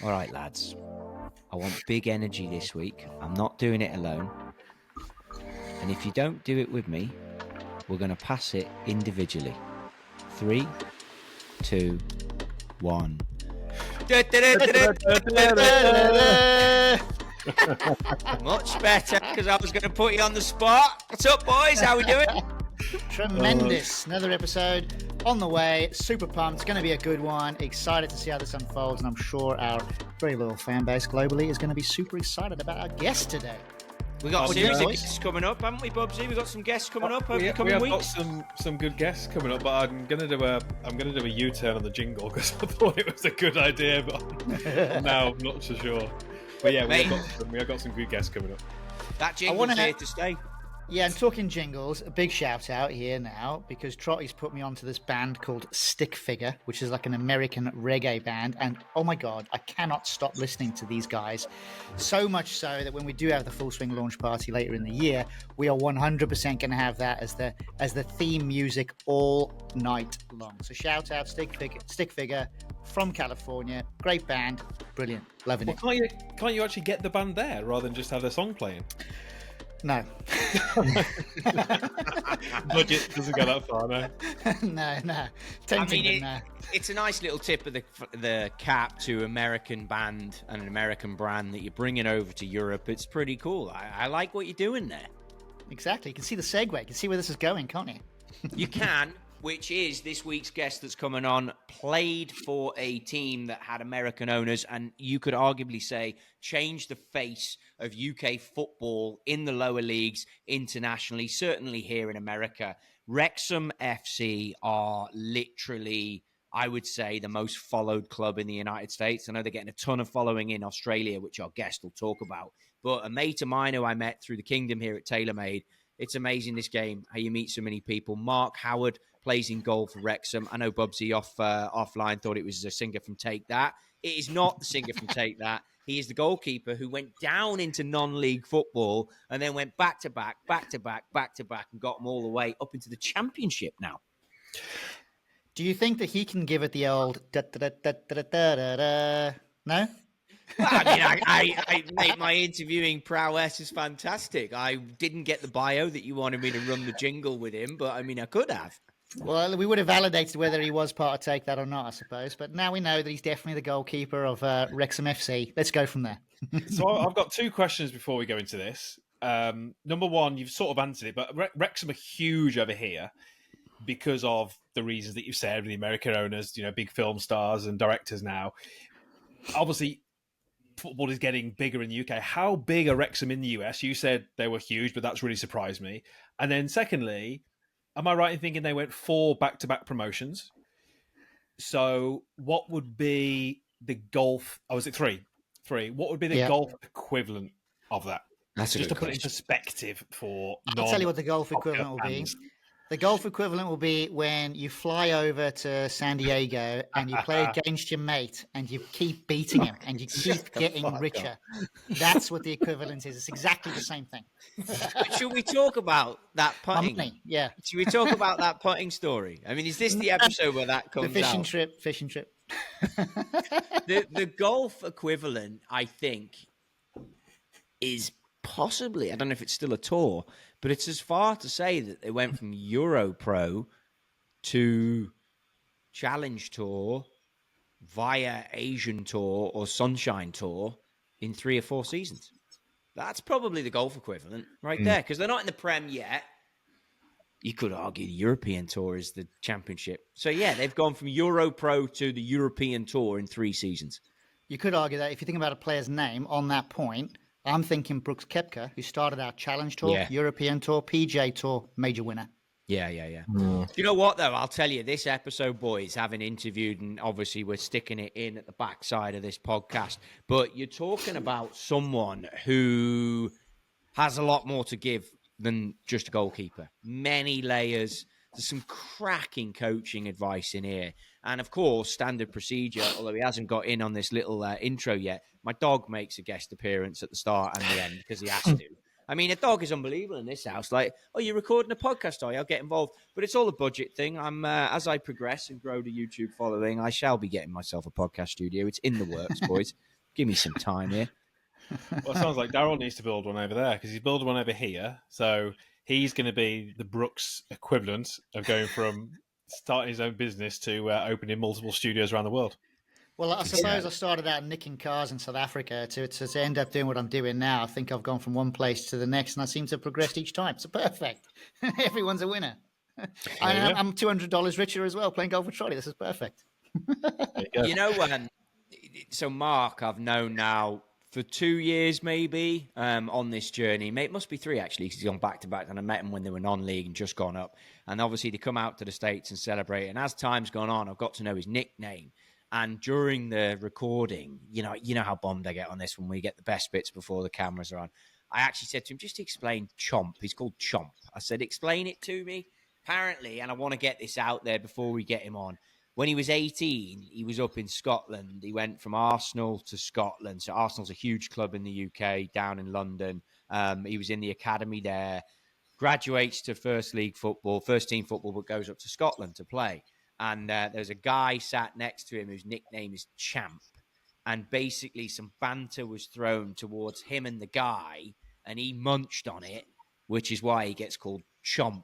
All right, lads. I want big energy this week. I'm not doing it alone. And if you don't do it with me, we're going to pass it individually. 3, 2, 1. Much better, because I was going to put you on the spot. What's up, boys? How we doing? Tremendous. Another episode on the way. Super pumped. It's going to be a good one. Excited to see how this unfolds. And I'm sure our very loyal fan base globally is going to be super excited about our guest today. We got a series of guests coming up, haven't we, Bubsy? We got some guests coming up over the coming weeks. We have got some good guests coming up, but I'm gonna do a U-turn on the jingle because I thought it was a good idea, but now I'm not so sure. But yeah, we have got some good guests coming up. That jingle's here to stay. Yeah, and talking jingles, a big shout out here now because Trottie's put me onto this band called Stick Figure, which is like an American reggae band. And oh my God, I cannot stop listening to these guys. So much so that when we do have the Full Swing launch party later in the year, we are 100% going to have that as the theme music all night long. So shout out Stick Figure from California. Great band. Brilliant. Loving it. Can't you actually get the band there rather than just have their song playing? No. Budget doesn't go that far, no. No. It's a nice little tip of the cap to American band and an American brand that you're bringing over to Europe. It's pretty cool. I like what you're doing there. Exactly. You can see the segue. You can see where this is going, can't you? You can. Which is this week's guest that's coming on, played for a team that had American owners and you could arguably say changed the face of UK football in the lower leagues internationally, certainly here in America. Wrexham FC are literally, I would say, the most followed club in the United States. I know they're getting a ton of following in Australia, which our guest will talk about. But a mate of mine who I met through the Kingdom here at TaylorMade, it's amazing this game, how you meet so many people. Mark Howard plays in goal for Wrexham. I know Bubsy offline thought it was a singer from Take That. It is not the singer from Take That. He is the goalkeeper who went down into non-league football and then went back to back, and got them all the way up into the Championship now. Do you think that he can give it the old da-da-da-da-da-da-da? No? Well, I mate, my interviewing prowess is fantastic. I didn't get the bio that you wanted me to run the jingle with him, but I could have. Well, we would have validated whether he was part of Take That or not, I suppose. But now we know that he's definitely the goalkeeper of Wrexham FC. Let's go from there. So I've got two questions before we go into this. Number one, you've sort of answered it, but Wrexham are huge over here because of the reasons that you've said, the American owners, big film stars and directors now. Obviously, football is getting bigger in the UK. How big are Wrexham in the US? You said they were huge, but that's really surprised me. And then secondly, am I right in thinking they went 4 back-to-back promotions? So what would be the golf... Oh, was it 3? 3. What would be the golf equivalent of that? That's just to put it in perspective for... I'll tell you what the golf equivalent will be. The golf equivalent will be when you fly over to San Diego and you play against your mate and you keep beating him and you keep getting richer. That's what the equivalent is. It's exactly the same thing. Should we talk about that putting? Yeah. Should we talk about that putting story? Is this the episode where that comes out? The fishing trip. The golf equivalent, I think, is possibly, I don't know if it's still a tour, but it's as far to say that they went from Euro Pro to Challenge Tour via Asian Tour or Sunshine Tour in 3 or 4 seasons. That's probably the golf equivalent right there, because they're not in the Prem yet. You could argue the European Tour is the championship. So yeah, they've gone from Euro Pro to the European Tour in 3 seasons. You could argue that if you think about a player's name on that point, I'm thinking Brooks Koepka, who started our Challenge Tour, European Tour, PGA Tour, major winner. Yeah. You know what, though? I'll tell you, this episode, boys, having interviewed, and obviously we're sticking it in at the backside of this podcast, but you're talking about someone who has a lot more to give than just a goalkeeper. Many layers. There's some cracking coaching advice in here. And, of course, standard procedure, although he hasn't got in on this little intro yet, my dog makes a guest appearance at the start and the end because he has to. I mean, a dog is unbelievable in this house. Like, oh, you're recording a podcast, are you? I'll get involved. But it's all a budget thing. As I progress and grow the YouTube following, I shall be getting myself a podcast studio. It's in the works, boys. Give me some time here. Well, it sounds like Daryl needs to build one over there because he's building one over here. So he's going to be the Brooks equivalent of going from starting his own business to opening multiple studios around the world. Well, I suppose I started out nicking cars in South Africa to end up doing what I'm doing now. I think I've gone from one place to the next, and I seem to have progressed each time. So perfect. Everyone's a winner. I'm $200 richer as well playing golf with Trottie. This is perfect. You know, so Mark, I've known now for 2 years maybe on this journey. It must be 3 actually, because he's gone back to back, and I met him when they were non-league and just gone up. And obviously they come out to the States and celebrate. And as time's gone on, I've got to know his nickname. And during the recording, you know how bummed I get on this when we get the best bits before the cameras are on. I actually said to him, just explain Chomp. He's called Chomp. I said, explain it to me. Apparently, and I want to get this out there before we get him on, when he was 18, he was up in Scotland. He went from Arsenal to Scotland. So Arsenal's a huge club in the UK, down in London. He was in the academy there, graduates to first team football, but goes up to Scotland to play. And there's a guy sat next to him whose nickname is Champ. And basically some banter was thrown towards him and the guy, and he munched on it, which is why he gets called Chomp.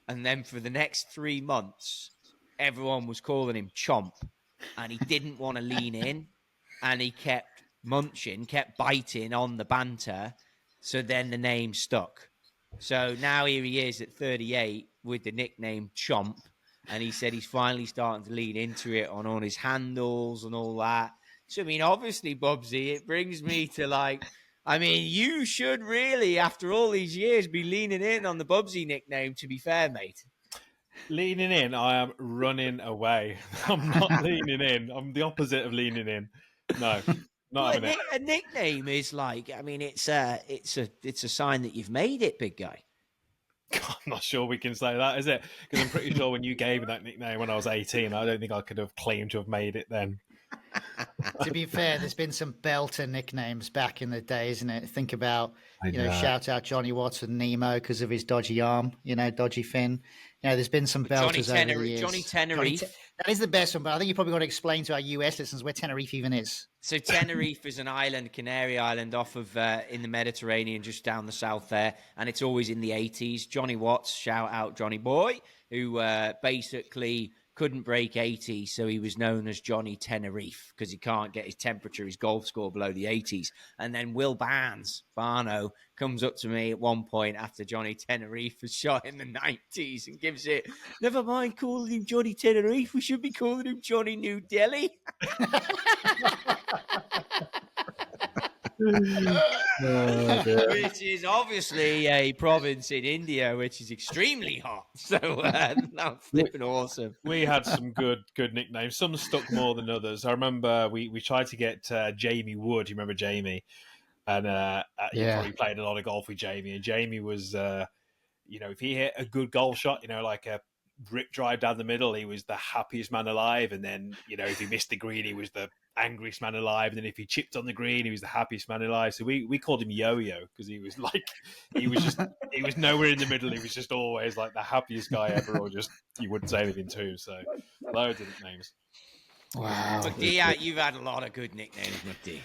And then for the next 3 months, everyone was calling him Chomp, and he didn't want to lean in, and he kept munching, kept biting on the banter. So then the name stuck. So now here he is at 38 with the nickname Chomp. And he said he's finally starting to lean into it on all his handles and all that. So, I mean, obviously, Bubsy, it brings me to you should really, after all these years, be leaning in on the Bubsy nickname, to be fair, mate. Leaning in, I am running away. I'm not leaning in. I'm the opposite of leaning in. No, not having it. A nickname is it's a sign that you've made it, big guy. I'm not sure we can say that, is it? Because I'm pretty sure when you gave me that nickname when I was 18, I don't think I could have claimed to have made it then. To be fair, there's been some belter nicknames back in the day, isn't it? Think about, shout out Johnny Watts and Nemo because of his dodgy arm, dodgy fin. There's been some belters over the years. Johnny Tenerife. That is the best one, but I think you probably got to explain to our US listeners where Tenerife even is. So Tenerife is an island, Canary Island, off of in the Mediterranean, just down the south there, and it's always in the 80s. Johnny Watts, shout out Johnny Boy, who basically couldn't break 80, so he was known as Johnny Tenerife because he can't get his temperature, his golf score below the 80s. And then Will Barno, comes up to me at one point after Johnny Tenerife was shot in the 90s and gives it, never mind calling him Johnny Tenerife, we should be calling him Johnny New Delhi. Which is obviously a province in India which is extremely hot. So that's flipping awesome. We had some good nicknames. Some stuck more than others. I remember we tried to get Jamie Wood. You remember Jamie? And he probably played a lot of golf with Jamie. And Jamie was, if he hit a good golf shot, like a rip drive down the middle, he was the happiest man alive. And then, if he missed the green, he was the angriest man alive. And then if he chipped on the green, he was the happiest man alive. So we called him Yo-Yo because he was he was nowhere in the middle. He was just always like the happiest guy ever, or just, you wouldn't say anything to him. So loads of nicknames. Wow. McD, you've had a lot of good nicknames, McD.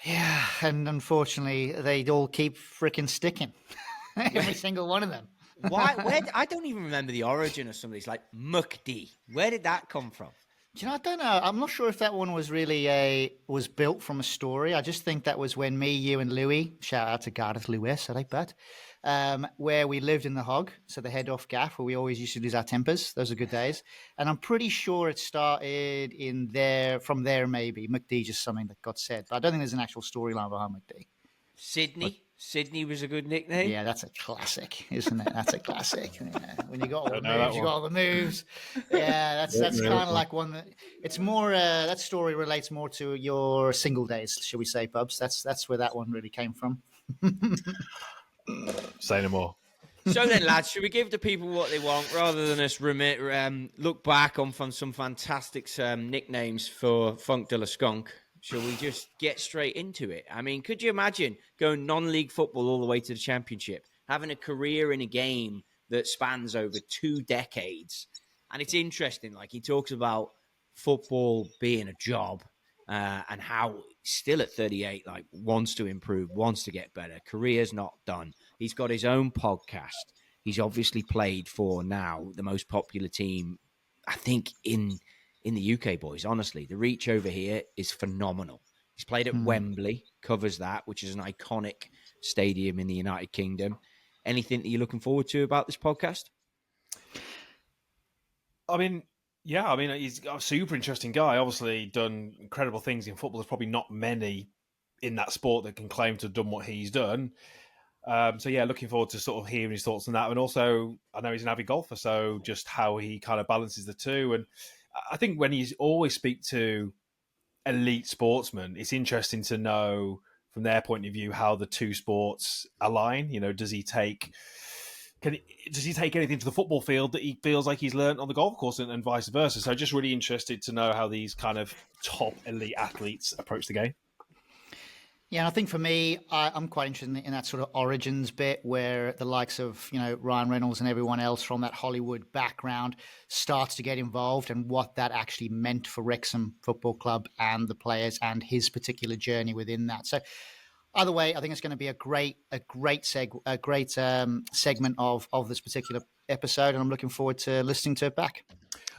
Yeah, and unfortunately, they all keep freaking sticking. Every single one of them. Why? I don't even remember the origin of some of these, like McD. Where did that come from? Do you know, I don't know. I'm not sure if that one was really was built from a story. I just think that was when me, you, and Louis, shout out to Gareth Lewis, all right, bud, where we lived in the Hog, so the head off gaff, where we always used to lose our tempers. Those are good days. And I'm pretty sure it started from there maybe. McD, just something that got said. But I don't think there's an actual storyline behind McD. Sydney was a good nickname. Yeah, that's a classic, isn't it? That's a classic. Yeah. When you got all the moves, you got all the moves. Yeah, that's kind of like one that it's more. That story relates more to your single days, shall we say, Bubs? That's where that one really came from. Say no more. So then, lads, should we give the people what they want rather than us look back on some fantastic nicknames for Funk de la Skunk? Shall we just get straight into it? I mean, could you imagine going non-league football all the way to the championship, having a career in a game that spans over 2 decades? And it's interesting, like he talks about football being a job and how still at 38, like wants to improve, wants to get better. Career's not done. He's got his own podcast. He's obviously played for now the most popular team, I think, in the UK, boys. Honestly, the reach over here is phenomenal. He's played at Wembley, covers that, which is an iconic stadium in the United Kingdom. Anything that you're looking forward to about this podcast? I mean, he's a super interesting guy. Obviously done incredible things in football. There's probably not many in that sport that can claim to have done what he's done. Looking forward to sort of hearing his thoughts on that. And also, I know he's an avid golfer, so just how he kind of balances the two. And I think when he's always speak to elite sportsmen, it's interesting to know from their point of view how the two sports align. You know, does he take anything to the football field that he feels like he's learned on the golf course and vice versa? So just really interested to know how these kind of top elite athletes approach the game. Yeah, and I think for me, I'm quite interested in that sort of origins bit where the likes of, Ryan Reynolds and everyone else from that Hollywood background starts to get involved and what that actually meant for Wrexham Football Club and the players and his particular journey within that. So either way, I think it's going to be a great segment of this particular episode, and I'm looking forward to listening to it back.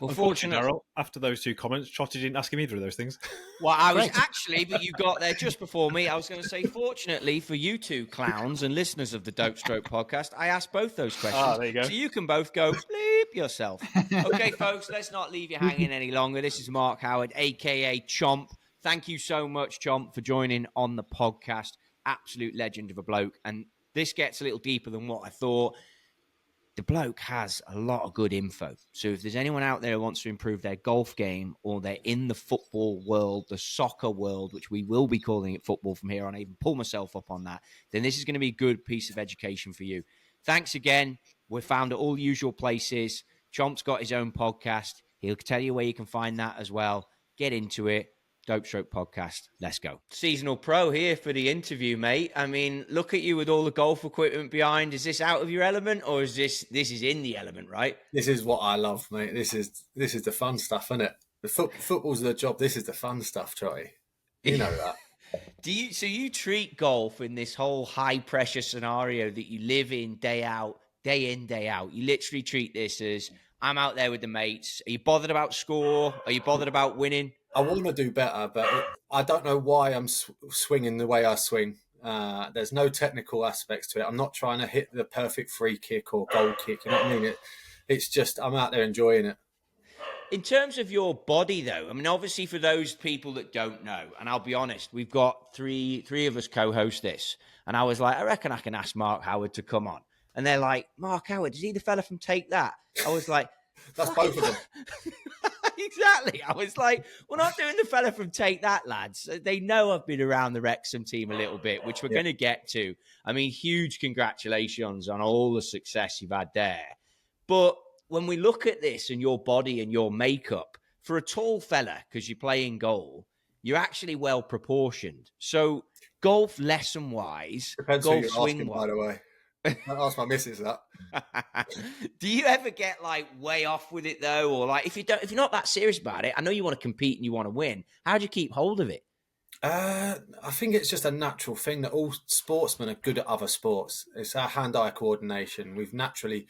Well, unfortunately, Daryl, after those 2 comments, Trottie didn't ask him either of those things. Well, I was actually, but you got there just before me. I was going to say, fortunately for you two clowns and listeners of the Dope Stroke podcast, I asked both those questions. There you go. So you can both go bleep yourself. Okay, folks, let's not leave you hanging any longer. This is Mark Howard, a.k.a. Chomp. Thank you so much, Chomp, for joining on the podcast. Absolute legend of a bloke. And this gets a little deeper than what I thought. The bloke has a lot of good info. So if there's anyone out there who wants to improve their golf game, or they're in the football world, the soccer world, which we will be calling it football from here on, I even pull myself up on that, then this is going to be a good piece of education for you. Thanks again. We're found at all the usual places. Chomp's got his own podcast. He'll tell you where you can find that as well. Get into it. Dope Stroke Podcast. Let's go. Seasonal pro here for the interview, mate. I mean, look at you with all the golf equipment behind. Is this out of your element, or is this is in the element, right? This is what I love, mate. This is the fun stuff, isn't it? The football's the job. This is the fun stuff, Trottie. You know that. So you treat golf in this whole high pressure scenario that you live in day out, day in, day out. You literally treat this as, I'm out there with the mates. Are you bothered about score? Are you bothered about winning? I want to do better, but I don't know why I'm swinging the way I swing. There's no technical aspects to it. I'm not trying to hit the perfect free kick or goal kick. You know what I mean? It's just I'm out there enjoying it. In terms of your body, though, I mean, obviously for those people that don't know, and I'll be honest, we've got three of us co-host this, and I was like, I reckon I can ask Mark Howard to come on. And they're like, Mark Howard, is he the fella from Take That? I was like, that's both of them. Exactly. I was like, we're not doing the fella from Take That, lads. They know I've been around the Wrexham team a little bit, which we're going to get to. I mean, huge congratulations on all the success you've had there. But when we look at this and your body and your makeup, for a tall fella, because you play in goal, you're actually well proportioned. So golf lesson-wise, depends golf who you're swing asking, by the way. I'll ask my missus that. Do you ever get like way off with it though, or like if you're not that serious about it? I know you want to compete and you want to win. How do you keep hold of it? I think it's just a natural thing that all sportsmen are good at other sports. It's our hand-eye coordination. We've naturally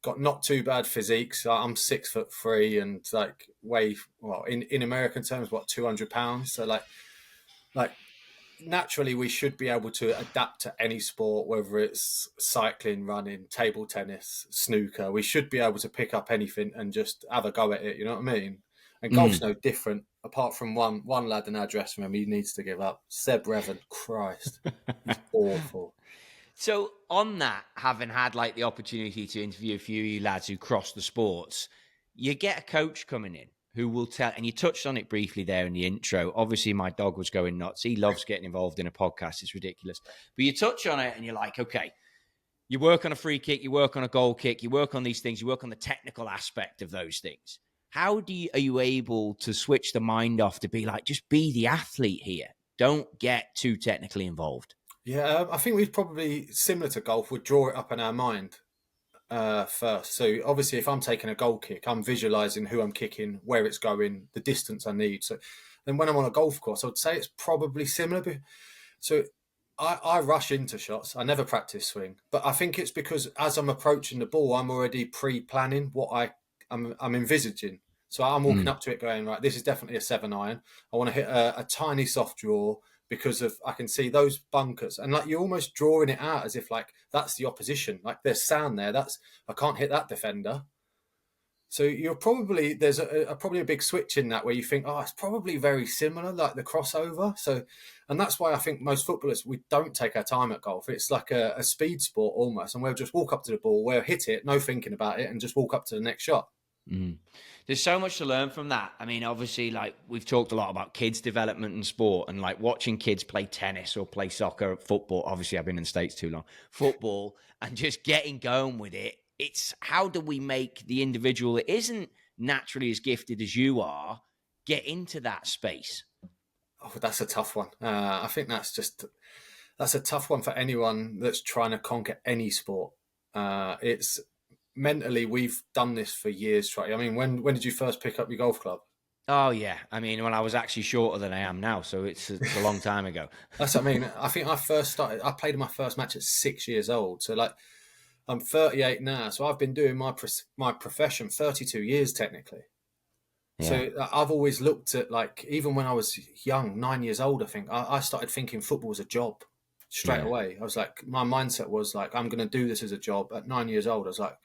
got not too bad physiques. I'm 6'3" and like weigh in American terms 200 pounds. So like. Naturally, we should be able to adapt to any sport, whether it's cycling, running, table tennis, snooker. We should be able to pick up anything and just have a go at it. You know what I mean? And golf's no different, apart from one lad in our dressing room. He needs to give up. Seb Revan, Christ, he's awful. So on that, having had like the opportunity to interview a few of you lads who cross the sports, you get a coach coming in who will tell, and you touched on it briefly there in the intro. Obviously, my dog was going nuts. He loves getting involved in a podcast. It's ridiculous. But you touch on it and you're like, okay, you work on a free kick, you work on a goal kick, you work on these things, you work on the technical aspect of those things. How are you able to switch the mind off to be like, just be the athlete here? Don't get too technically involved. Yeah, I think we'd probably, similar to golf, would draw it up in our mind first. So obviously, if I'm taking a goal kick, I'm visualizing who I'm kicking, where it's going, the distance I need. So then when I'm on a golf course, I would say it's probably similar. So I rush into shots. I never practice swing, but I think it's because as I'm approaching the ball, I'm already pre-planning what I'm envisaging. So I'm walking up to it going, right, this is definitely a 7-iron. I want to hit a tiny soft draw because I can see those bunkers. And like you're almost drawing it out as if like that's the opposition. Like there's sand there. I can't hit that defender. So there's probably a big switch in that where you think, oh, it's probably very similar, like the crossover. So, and that's why I think most footballers, we don't take our time at golf. It's like a speed sport almost. And we'll just walk up to the ball, we'll hit it, no thinking about it, and just walk up to the next shot. There's so much to learn from that. I mean, obviously, like we've talked a lot about kids' development and sport, and like watching kids play tennis or play soccer, football. Obviously, I've been in the States too long. Football, and just getting going with it. It's how do we make the individual that isn't naturally as gifted as you are get into that space? Oh, that's a tough one. I think that's a tough one for anyone that's trying to conquer any sport. It's mentally, we've done this for years, Trotty. I mean, when did you first pick up your golf club? Oh, yeah. I mean, when I was actually shorter than I am now, so it's a long time ago. That's what I mean. I think I played my first match at 6 years old. So like, I'm 38 now, so I've been doing my profession 32 years technically. Yeah. So I've always looked at like, even when I was young, 9 years old, I think I started thinking football was a job straight away. I was like, my mindset was like, I'm going to do this as a job. At 9 years old, I was like,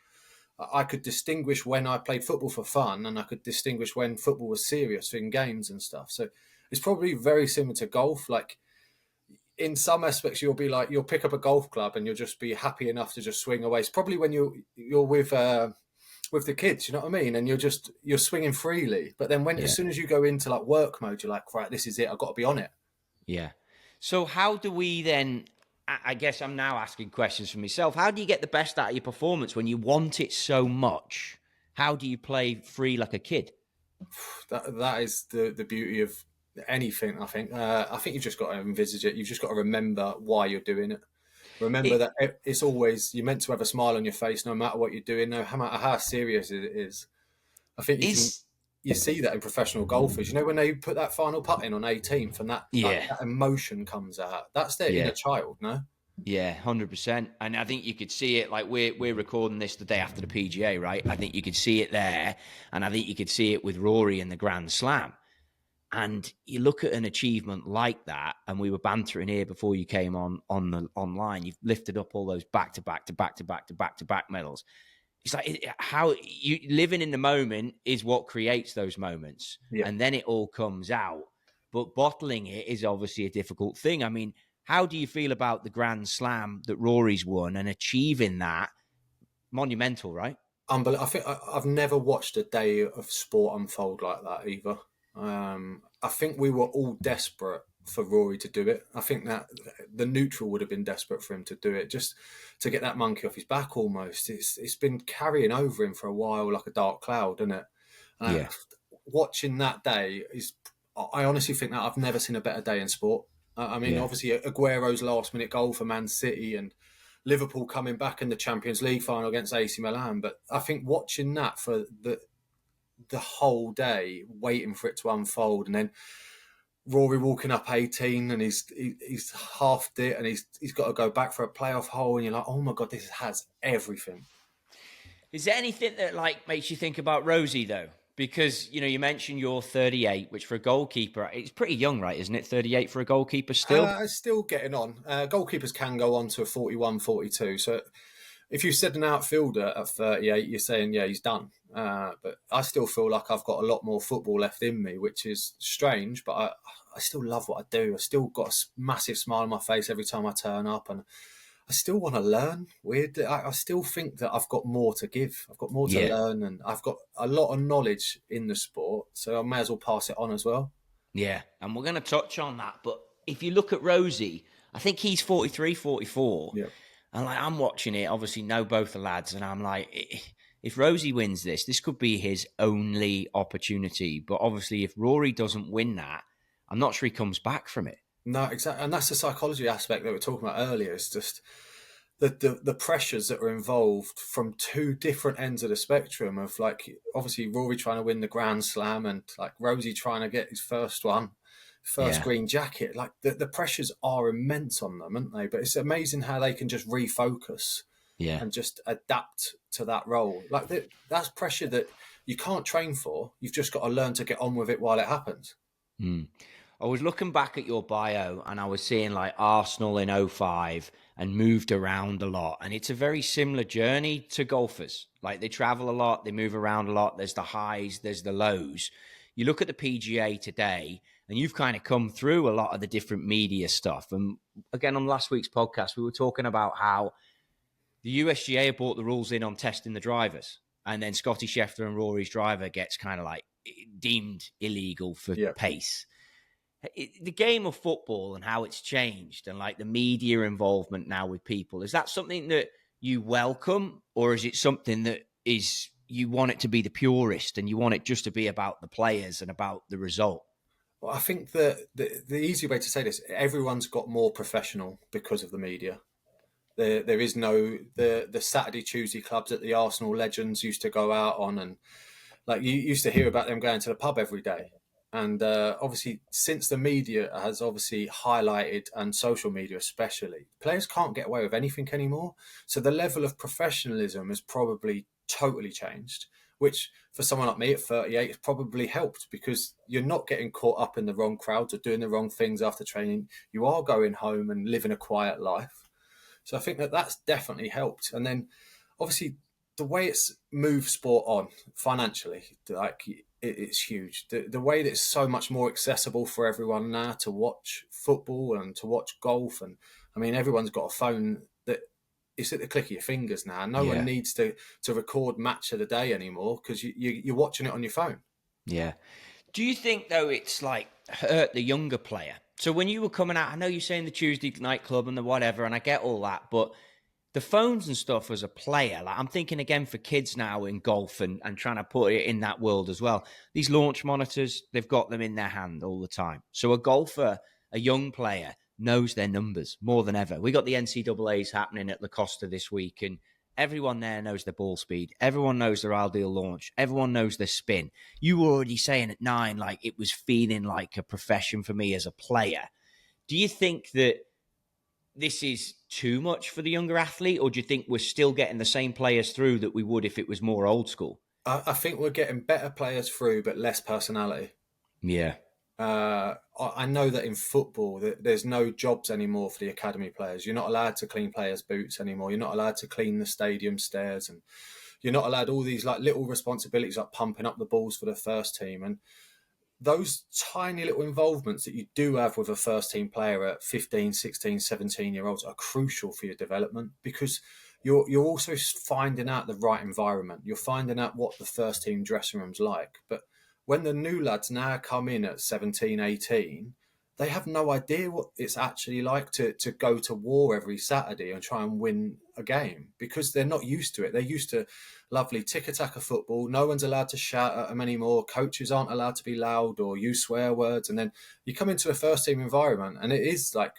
I could distinguish when I played football for fun, and I could distinguish when football was serious in games and stuff. So it's probably very similar to golf. Like, in some aspects, you'll pick up a golf club and you'll just be happy enough to just swing away. It's probably when you're with the kids, you know what I mean? And you're swinging freely. But then as soon as you go into like work mode, you're like, right, this is it. I've got to be on it. Yeah. So how do we then, I guess I'm now asking questions for myself. How do you get the best out of your performance when you want it so much? How do you play free like a kid? That is the beauty of anything, I think. I think you've just got to envisage it. You've just got to remember why you're doing it. Remember that it's always, you're meant to have a smile on your face no matter what you're doing, no matter how serious it is. I think you see that in professional golfers. You know, when they put that final putt in on 18th and that emotion comes out, that's their inner child, no? Yeah, 100%. And I think you could see it, like we're recording this the day after the PGA, right? I think you could see it there, and I think you could see it with Rory in the Grand Slam. And you look at an achievement like that, and we were bantering here before you came online. You've lifted up all those back-to-back medals. It's like how you living in the moment is what creates those moments, and then it all comes out. But bottling it is obviously a difficult thing. I mean, how do you feel about the Grand Slam that Rory's won and achieving that? Monumental, right? I think I've never watched a day of sport unfold like that either. I think we were all desperate for Rory to do it. I think that the neutral would have been desperate for him to do it, just to get that monkey off his back almost. It's been carrying over him for a while like a dark cloud, isn't it? Watching that day I honestly think that I've never seen a better day in sport. I mean, obviously Aguero's last minute goal for Man City and Liverpool coming back in the Champions League final against AC Milan. But I think watching that for the whole day, waiting for it to unfold, and then Rory walking up 18 and he's halved it and he's got to go back for a playoff hole, and you're like, oh my God, this has everything. Is there anything that like makes you think about Rosie though? Because, you know, you mentioned you're 38, which for a goalkeeper, it's pretty young, right? Isn't it? 38 for a goalkeeper still? Still getting on. Goalkeepers can go on to a 41, 42. So if you said an outfielder at 38, you're saying, yeah, he's done. But I still feel like I've got a lot more football left in me, which is strange, but I still love what I do. I still got a massive smile on my face every time I turn up, and I still want to learn. I still think that I've got more to give. I've got more to learn, and I've got a lot of knowledge in the sport, so I may as well pass it on as well. Yeah, and we're going to touch on that. But if you look at Rosie, I think he's 43, 44. Yeah. And like, I'm watching it, obviously know both the lads, and I'm like, if Rosie wins this could be his only opportunity. But obviously, if Rory doesn't win that, I'm not sure he comes back from it. No, exactly. And that's the psychology aspect that we were talking about earlier. It's just the pressures that are involved from two different ends of the spectrum of, like, obviously Rory trying to win the Grand Slam and like Rosie trying to get his first green jacket. Like the pressures are immense on them, aren't they? But it's amazing how they can just refocus and just adapt to that role. Like that's pressure that you can't train for. You've just got to learn to get on with it while it happens. I was looking back at your bio and I was seeing like Arsenal in 05 and moved around a lot. And it's a very similar journey to golfers. Like they travel a lot, they move around a lot. There's the highs, there's the lows. You look at the PGA today and you've kind of come through a lot of the different media stuff. And again, on last week's podcast, we were talking about how the USGA have brought the rules in on testing the drivers. And then Scotty Scheffler and Rory's driver gets kind of like deemed illegal for pace. The game of football and how it's changed and like the media involvement now with people, is that something that you welcome, or is it something that is you want it to be the purist and you want it just to be about the players and about the result? Well, I think that the easy way to say this, everyone's got more professional because of the media. There is no the Saturday, Tuesday clubs that the Arsenal legends used to go out on, and like you used to hear about them going to the pub every day. And obviously, since the media has obviously highlighted, and social media especially, players can't get away with anything anymore. So the level of professionalism has probably totally changed, which for someone like me at 38 has probably helped, because you're not getting caught up in the wrong crowds or doing the wrong things after training. You are going home and living a quiet life. So I think that that's definitely helped. And then obviously the way it's moved sport on financially, like it's huge. The way that it's so much more accessible for everyone now to watch football and to watch golf. And I mean, everyone's got a phone that it's at the click of your fingers now. No one needs to record match of the day anymore, because you're watching it on your phone. Yeah. Do you think, though, it's like hurt the younger player? So when you were coming out, I know you're saying the Tuesday nightclub and the whatever, and I get all that, but the phones and stuff as a player, like I'm thinking again for kids now in golf and trying to put it in that world as well. These launch monitors, they've got them in their hand all the time. So a golfer, a young player, knows their numbers more than ever. We got the NCAAs happening at La Costa this week, and everyone there knows their ball speed. Everyone knows their ideal launch. Everyone knows their spin. You were already saying at 9, like it was feeling like a profession for me as a player. Do you think that this is too much for the younger athlete, or do you think we're still getting the same players through that we would if it was more old school? I think we're getting better players through, but less personality. Yeah. I know that in football, there's no jobs anymore for the academy players. You're not allowed to clean players' boots anymore. You're not allowed to clean the stadium stairs, and you're not allowed all these like little responsibilities like pumping up the balls for the first team. And those tiny little involvements that you do have with a first team player at 15, 16, 17-year-olds are crucial for your development, because you're also finding out the right environment. You're finding out what the first team dressing room's like. But when the new lads now come in at 17, 18, they have no idea what it's actually like to go to war every Saturday and try and win a game, because they're not used to it. They're used to lovely tick-a-tack of football. No one's allowed to shout at them anymore. Coaches aren't allowed to be loud or use swear words. And then you come into a first-team environment and it is like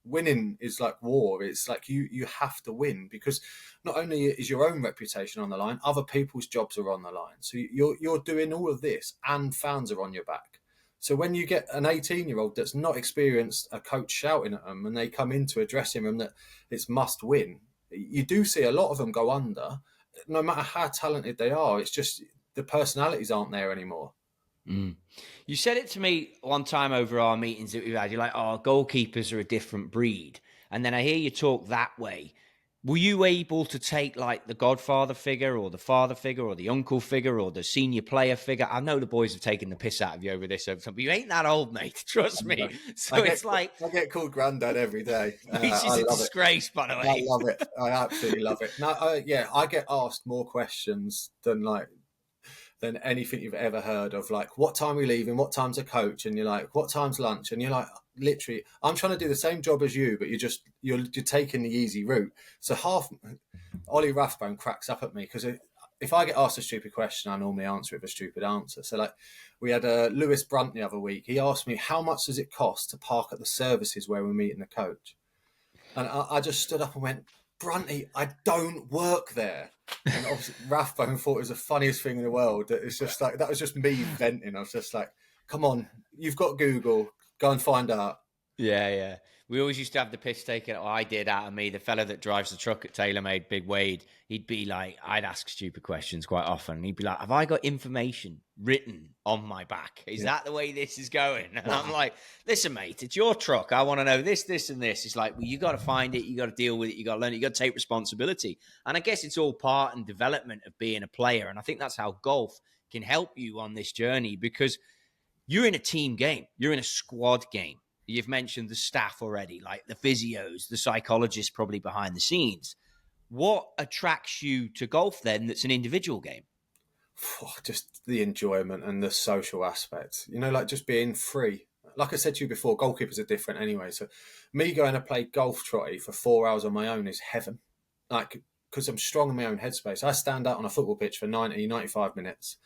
winning is like war. It's like you have to win, because not only is your own reputation on the line, other people's jobs are on the line. So you're doing all of this and fans are on your back. So when you get an 18-year-old that's not experienced a coach shouting at them and they come into a dressing room that it's must win, you do see a lot of them go under, no matter how talented they are. It's just the personalities aren't there anymore. You said it to me one time over our meetings that we've had. You're like, oh, goalkeepers are a different breed. And then I hear you talk that way. Were you able to take like the godfather figure or the father figure or the uncle figure or the senior player figure? I know the boys have taken the piss out of you over this, but you ain't that old, mate. Trust me. So it's like... I get called granddad every day. This is a disgrace, by the way. I love it. I absolutely love it. Now, I get asked more questions than anything you've ever heard of. Like, what time are we leaving? What time's a coach? And you're like, what time's lunch? And you're like, literally, I'm trying to do the same job as you, but you're taking the easy route. So Ollie Rathbone cracks up at me because if I get asked a stupid question, I normally answer it with a stupid answer. So like we had Lewis Brunt the other week. He asked me, how much does it cost to park at the services where we're meeting the coach? And I just stood up and went, Brunty, I don't work there. And obviously Rathbone thought it was the funniest thing in the world. It's just like, that was just me venting. I was just like, come on, you've got Google, go and find out. Yeah. We always used to have the piss taken, or I did, out of me. The fella that drives the truck at TaylorMade, Big Wade, he'd be like, I'd ask stupid questions quite often. He'd be like, have I got information written on my back? Is that the way this is going? And I'm like, listen, mate, it's your truck. I want to know this, this, and this. It's like, well, you got to find it. You got to deal with it. You got to learn it. You got to take responsibility. And I guess it's all part and development of being a player. And I think that's how golf can help you on this journey, because you're in a team game. You're in a squad game. You've mentioned the staff already, like the physios, the psychologists probably behind the scenes. What attracts you to golf then that's an individual game? Just the enjoyment and the social aspect. You know, like just being free. Like I said to you before, goalkeepers are different anyway. So me going to play golf, Trotty, for 4 hours on my own is heaven. Like, because I'm strong in my own headspace. I stand out on a football pitch for 90, 95 minutes,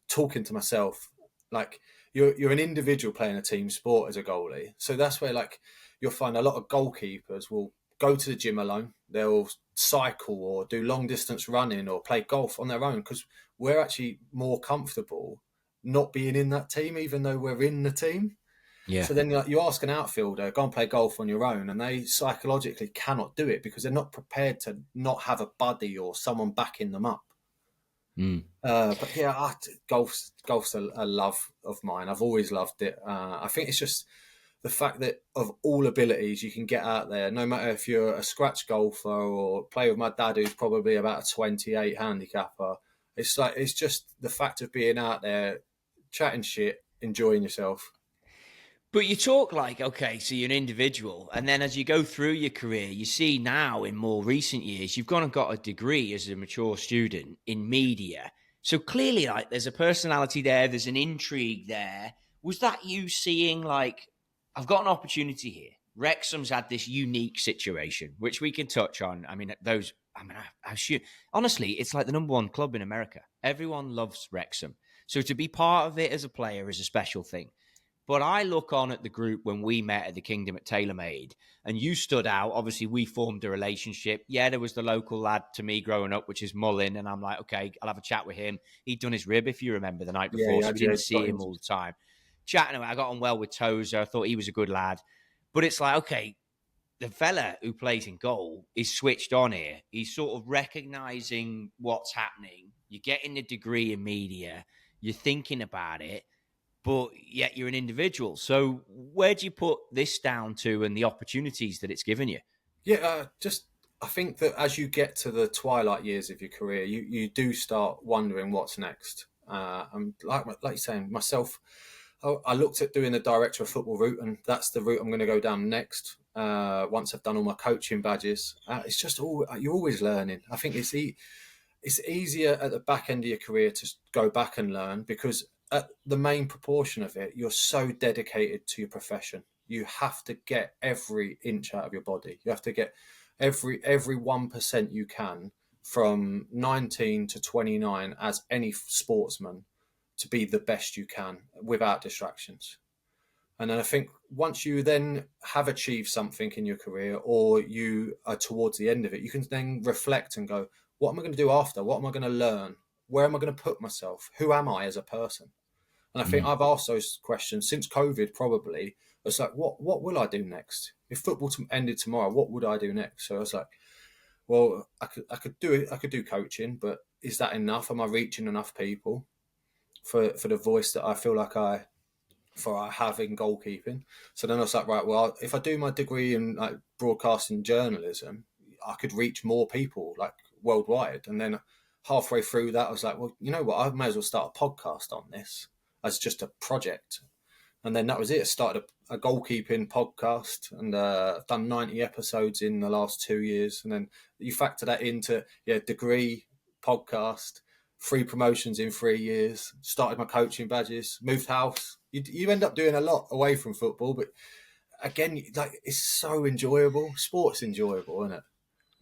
talking to myself. Like, you're an individual playing a team sport as a goalie. So that's where, like, you'll find a lot of goalkeepers will go to the gym alone. They'll cycle or do long distance running or play golf on their own, because we're actually more comfortable not being in that team, even though we're in the team. Yeah. So then you ask an outfielder, go and play golf on your own, and they psychologically cannot do it because they're not prepared to not have a buddy or someone backing them up. But yeah, golf's a love of mine. I've always loved it. I think it's just the fact that of all abilities you can get out there, no matter if you're a scratch golfer or play with my dad who's probably about a 28 handicapper. It's like, it's just the fact of being out there, chatting shit, enjoying yourself. But you talk like, okay, so you're an individual. And then as you go through your career, you see now in more recent years, you've gone and got a degree as a mature student in media. So clearly, like, there's a personality there. There's an intrigue there. Was that you seeing, like, I've got an opportunity here? Wrexham's had this unique situation, which we can touch on. I mean, I shoot. Honestly, it's like the number one club in America. Everyone loves Wrexham. So to be part of it as a player is a special thing. But I look on at the group when we met at the Kingdom at TaylorMade, and you stood out. Obviously, we formed a relationship. Yeah, there was the local lad to me growing up, which is Mullin, and I'm like, okay, I'll have a chat with him. He'd done his rib, if you remember, the night before, so I didn't see him all the time. Chatting away, I got on well with Tozer. I thought he was a good lad. But it's like, okay, the fella who plays in goal is switched on here. He's sort of recognizing what's happening. You're getting a degree in media. You're thinking about it. But yet you're an individual. So where do you put this down to and the opportunities that it's given you? Yeah, I think that as you get to the twilight years of your career, you do start wondering what's next. And like you're saying, myself, I looked at doing the director of football route, and that's the route I'm going to go down next. Once I've done all my coaching badges, it's just you're always learning. I think it's easier at the back end of your career to go back and learn, because at the main proportion of it, you're so dedicated to your profession. You have to get every inch out of your body. You have to get every 1% you can from 19 to 29 as any sportsman to be the best you can without distractions. And then I think once you then have achieved something in your career, or you are towards the end of it, you can then reflect and go, what am I going to do after? What am I going to learn? Where am I going to put myself? Who am I as a person? And I think I've asked those questions since COVID, probably. It's like, what will I do next? If football ended tomorrow, what would I do next? So I was like, well, I could do it. I could do coaching, but is that enough? Am I reaching enough people for the voice that I feel like I have in goalkeeping? So then I was like, right, well, if I do my degree in like broadcasting journalism, I could reach more people like worldwide. And then halfway through that, I was like, well, you know what? I may as well start a podcast on this as just a project. And then that was it. I started a goalkeeping podcast, and I've done 90 episodes in the last 2 years. And then you factor that into degree, podcast, 3 promotions in 3 years, started my coaching badges, moved house. You end up doing a lot away from football, but again, like, it's so enjoyable. Sport's enjoyable, isn't it?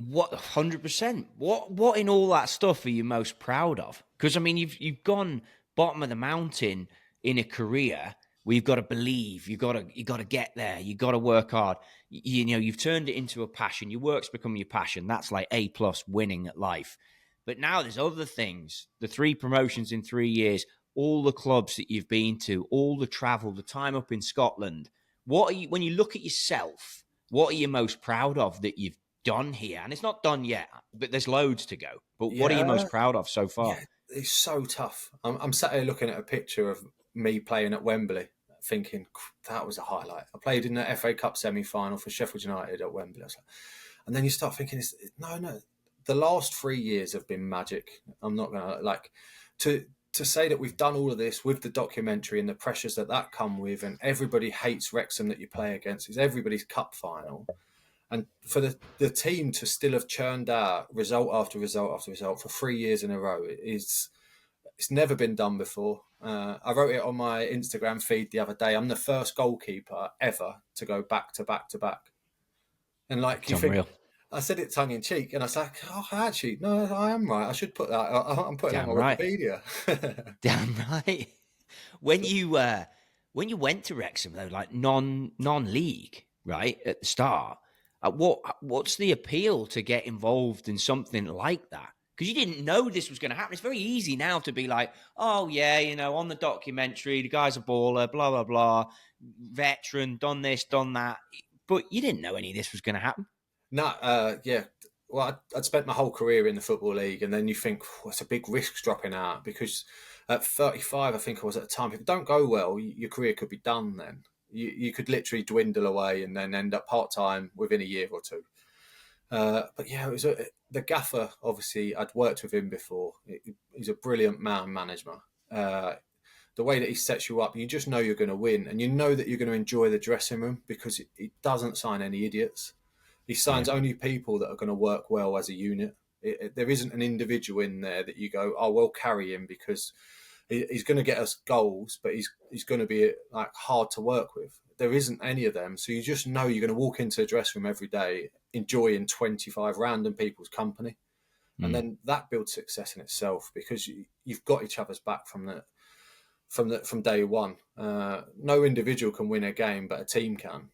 What 100%? What in all that stuff are you most proud of? Because I mean, you've gone bottom of the mountain in a career where you've got to believe, you got to get there, you got to work hard. You know, you've turned it into a passion. Your work's become your passion. That's like A+ winning at life. But now there's other things. The 3 promotions in 3 years, all the clubs that you've been to, all the travel, the time up in Scotland. What are you, when you look at yourself? What are you most proud of that you've done here? And it's not done yet, but there's loads to go. But what are you most proud of so far? Yeah, it's so tough. I'm sat here looking at a picture of me playing at Wembley, thinking that was a highlight. I played in the FA Cup semi-final for Sheffield United at Wembley. And then you start thinking, no. The last 3 years have been magic. I'm not going to say that we've done all of this with the documentary and the pressures that come with, and everybody hates Wrexham that you play against. It's everybody's cup final. And for the team to still have churned out result after result after result for 3 years in a row, it's never been done before. I wrote it on my Instagram feed the other day. I'm the first goalkeeper ever to go back to back to back. And like, you think, I said it tongue in cheek, and I was like, oh, actually, no, I am right. I should put that. I'm putting it on Wikipedia. Damn right. When you went to Wrexham, though, like non-league, right, at the start, what's the appeal to get involved in something like that? Because you didn't know this was going to happen. It's very easy now to be like, oh, yeah, you know, on the documentary, the guy's a baller, blah, blah, blah, veteran, done this, done that. But you didn't know any of this was going to happen. No, yeah. Well, I'd spent my whole career in the Football League, and then you think, it's a big risk dropping out, because at 35, I think I was at the time, if it don't go well, your career could be done then. You could literally dwindle away and then end up part-time within a year or two. But yeah, it was the gaffer, obviously, I'd worked with him before. He's a brilliant manager. The way that he sets you up, you just know you're going to win, and you know that you're going to enjoy the dressing room, because he doesn't sign any idiots. He signs only people that are going to work well as a unit. There isn't an individual in there that you go, oh, we'll carry him because he's going to get us goals, but he's going to be like hard to work with. There isn't any of them. So you just know you're going to walk into a dressing room every day, enjoying 25 random people's company. And then that builds success in itself, because you've got each other's back from day one. No individual can win a game, but a team can.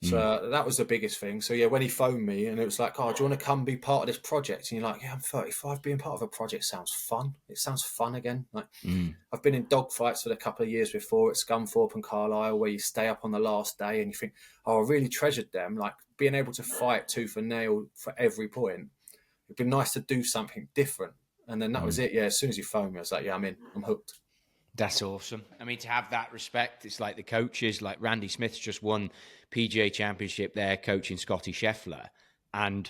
So that was the biggest thing. So yeah, when he phoned me and it was like, oh, do you want to come be part of this project? And you're like, yeah, I'm 35. Being part of a project sounds fun. It sounds fun again. Like I've been in dogfights for a couple of years before at Scunthorpe and Carlisle, where you stay up on the last day and you think, oh, I really treasured them. Like being able to fight tooth and nail for every point. It'd be nice to do something different. And then that was it. Yeah, as soon as he phoned me, I was like, yeah, I'm in. I'm hooked. That's awesome. I mean, to have that respect, it's like the coaches, like Randy Smith's just won PGA Championship there, coaching Scotty Scheffler. And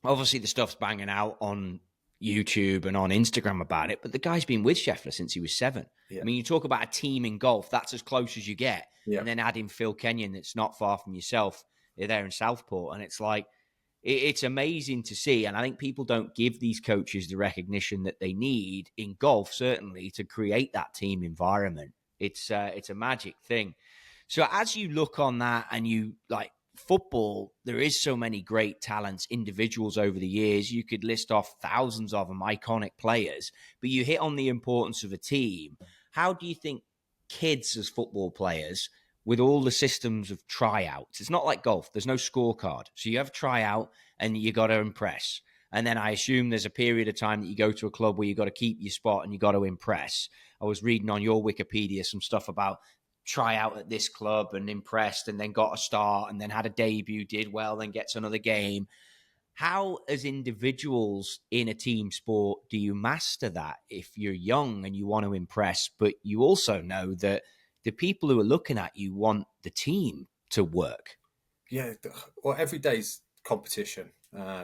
obviously the stuff's banging out on YouTube and on Instagram about it, but the guy's been with Scheffler since he was 7. Yeah. I mean, you talk about a team in golf, that's as close as you get. Yeah. And then add in Phil Kenyon, that's not far from yourself. They're there in Southport. And it's like, it's amazing to see. And I think people don't give these coaches the recognition that they need in golf, certainly, to create that team environment. It's a magic thing. So as you look on that and you like football, there is so many great talents, individuals over the years. You could list off thousands of them, iconic players, but you hit on the importance of a team. How do you think kids as football players, with all the systems of tryouts, it's not like golf, there's no scorecard. So you have a tryout and you got to impress. And then I assume there's a period of time that you go to a club where you got to keep your spot and you got to impress. I was reading on your Wikipedia some stuff about try out at this club and impressed and then got a start and then had a debut, did well, then gets another game. How, as individuals in a team sport, do you master that if you're young and you want to impress, but you also know that the people who are looking at you want the team to work? Yeah, well, every day's competition.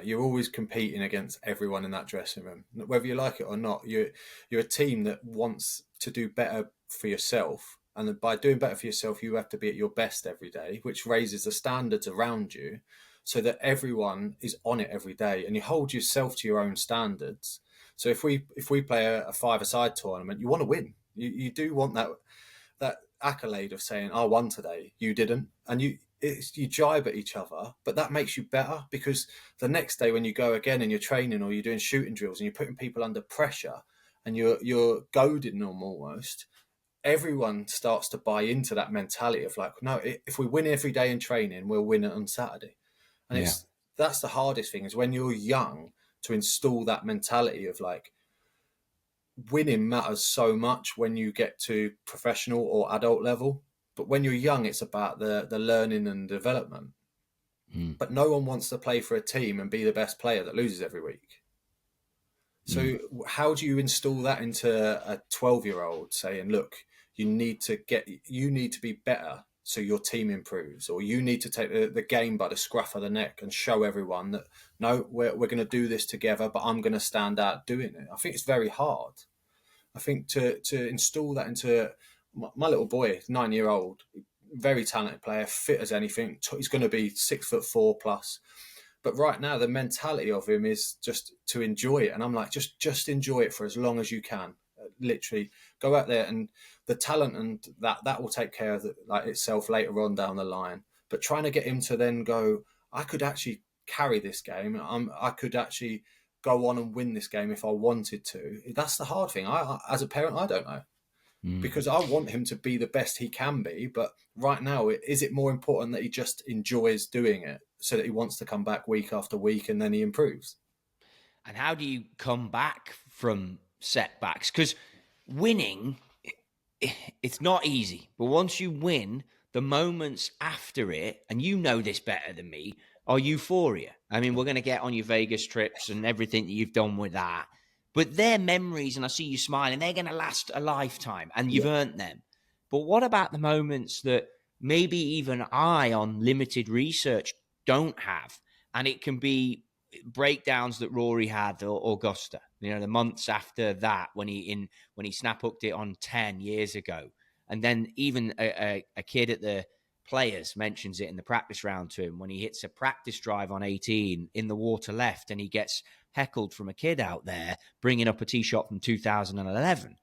You're always competing against everyone in that dressing room, whether you like it or not. You're a team that wants to do better for yourself, and by doing better for yourself, you have to be at your best every day, which raises the standards around you, so that everyone is on it every day, and you hold yourself to your own standards. So if we play a five-a-side tournament, you want to win. You do want that accolade of saying, I won today, you didn't. And you jibe at each other, but that makes you better, because the next day when you go again and you're training or you're doing shooting drills and you're putting people under pressure and you're goading them almost, everyone starts to buy into that mentality of like, no, if we win every day in training, we'll win it on Saturday. And that's the hardest thing, is when you're young, to install that mentality of like, winning matters so much when you get to professional or adult level. But when you're young, it's about the learning and development. But no one wants to play for a team and be the best player that loses every week. So how do you install that into a 12-year-old saying, look, you need to be better so your team improves, or you need to take the game by the scruff of the neck and show everyone that, no, we're going to do this together, but I'm going to stand out doing it. I think it's very hard. I think to install that into my little boy, 9-year-old, very talented player, fit as anything. He's going to be 6'4" plus. But right now, the mentality of him is just to enjoy it. And I'm like, just enjoy it for as long as you can. Literally go out there, and the talent and that will take care of itself later on down the line. But trying to get him to then go, I could actually carry this game. I could actually go on and win this game if I wanted to. That's the hard thing. I as a parent, I don't know. Because I want him to be the best he can be. But right now, is it more important that he just enjoys doing it so that he wants to come back week after week and then he improves? And how do you come back from setbacks? Because winning, it's not easy. But once you win, the moments after it, and you know this better than me, are euphoria. I mean, we're going to get on your Vegas trips and everything that you've done with that. But they're memories, and I see you smiling, they're going to last a lifetime, and you've earned them. But what about the moments that maybe even I, on limited research, don't have? And it can be breakdowns that Rory had, or Augusta, the months after that, when he snap hooked it on 10 years ago. And then even a kid at the Players mentions it in the practice round to him when he hits a practice drive on 18 in the water left, and he gets heckled from a kid out there bringing up a tee shot from 2011.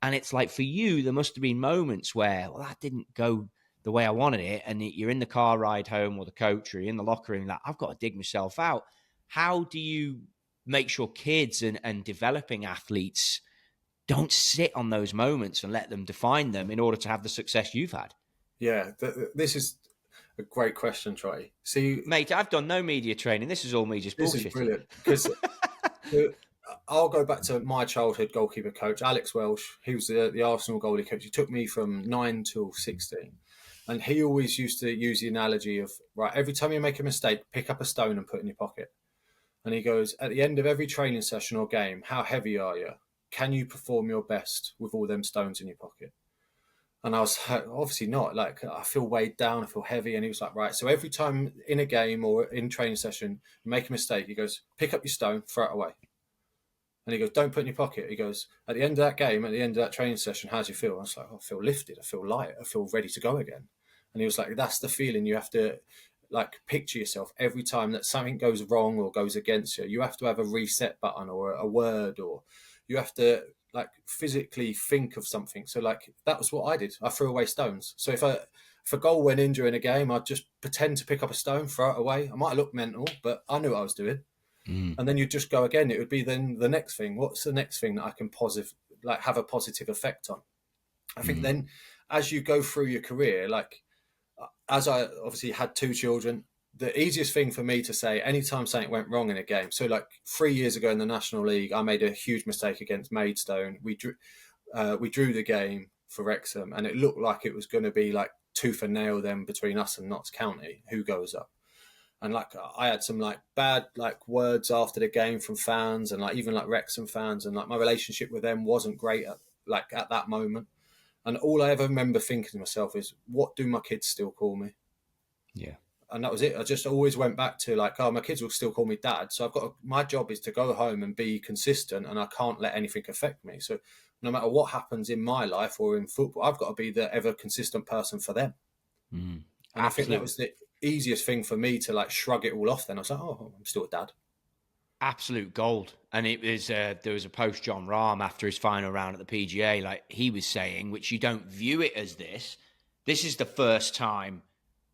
And it's like, for you, there must have been moments where, well, that didn't go the way I wanted it. And you're in the car ride home or the coach, or you're in the locker room, like, I've got to dig myself out. How do you make sure kids and developing athletes don't sit on those moments and let them define them in order to have the success you've had? Yeah, this is a great question, Trotty. See, mate, I've done no media training. This is all me just bullshitting. This is brilliant, because I'll go back to my childhood goalkeeper coach, Alex Welsh. He was the Arsenal goalie coach. He took me from 9 till 16. And he always used to use the analogy of, right, every time you make a mistake, pick up a stone and put it in your pocket. And he goes, at the end of every training session or game, how heavy are you? Can you perform your best with all them stones in your pocket? And I was like, obviously not. Like, I feel weighed down, I feel heavy. And he was like, right, so every time in a game or in training session, you make a mistake, he goes, pick up your stone, throw it away. And he goes, don't put it in your pocket. He goes, at the end of that game, at the end of that training session, how do you feel? I was like, I feel lifted, I feel light, I feel ready to go again. And he was like, that's the feeling you have to, like, picture yourself every time that something goes wrong or goes against you. You have to have a reset button or a word, or you have to, like, physically think of something. So, like, that was what I did. I threw away stones. So if a goal went in during a game, I'd just pretend to pick up a stone, throw it away. I might have looked mental, but I knew what I was doing. And then you'd just go again. It would be then the next thing. What's the next thing that I can have a positive effect on? I think then as you go through your career, like, as I obviously had 2 children, the easiest thing for me to say anytime something went wrong in a game. So, like, 3 years ago in the National League, I made a huge mistake against Maidstone. We drew the game for Wrexham, and it looked like it was going to be like tooth and nail then between us and Notts County, who goes up. And, like, I had some, like, bad, like, words after the game from fans, and, like, even, like, Wrexham fans, and, like, my relationship with them wasn't great at that moment. And all I ever remember thinking to myself is, what do my kids still call me? Yeah. And that was it. I just always went back to, like, oh, my kids will still call me dad. So my job is to go home and be consistent, and I can't let anything affect me. So no matter what happens in my life or in football, I've got to be the ever consistent person for them. And I think that was the easiest thing for me to, like, shrug it all off. Then I was like, oh, I'm still a dad. Absolute gold. And it was there was a post John Rahm after his final round at the PGA, like he was saying, which you don't view it as this is the first time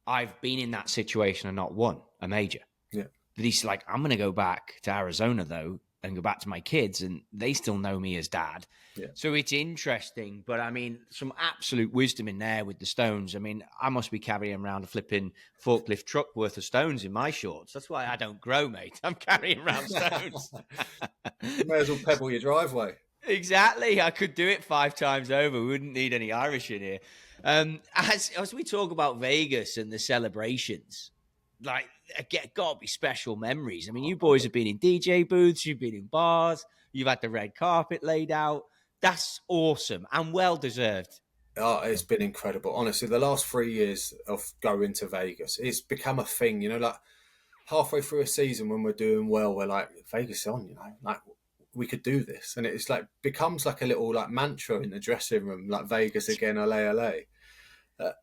I've been in that situation and not won a major. Yeah. That he's like, I'm going to go back to Arizona, though, and go back to my kids, and they still know me as dad. Yeah. So it's interesting. But, I mean, some absolute wisdom in there with the stones. I mean, I must be carrying around a flipping forklift truck worth of stones in my shorts. That's why I don't grow, mate. I'm carrying around stones. You may as well pebble your driveway. Exactly. I could do it 5 times over. We wouldn't need any Irish in here. As we talk about Vegas and the celebrations, like, got to be special memories. I mean, you boys have been in DJ booths, you've been in bars, you've had the red carpet laid out. That's awesome and well deserved. Oh, it's been incredible. Honestly, the last 3 years of going to Vegas, it's become a thing. You know, like halfway through a season when we're doing well, we're like, Vegas is on, you know, like we could do this. And it's like becomes like a little like mantra in the dressing room, like Vegas again, LA, LA.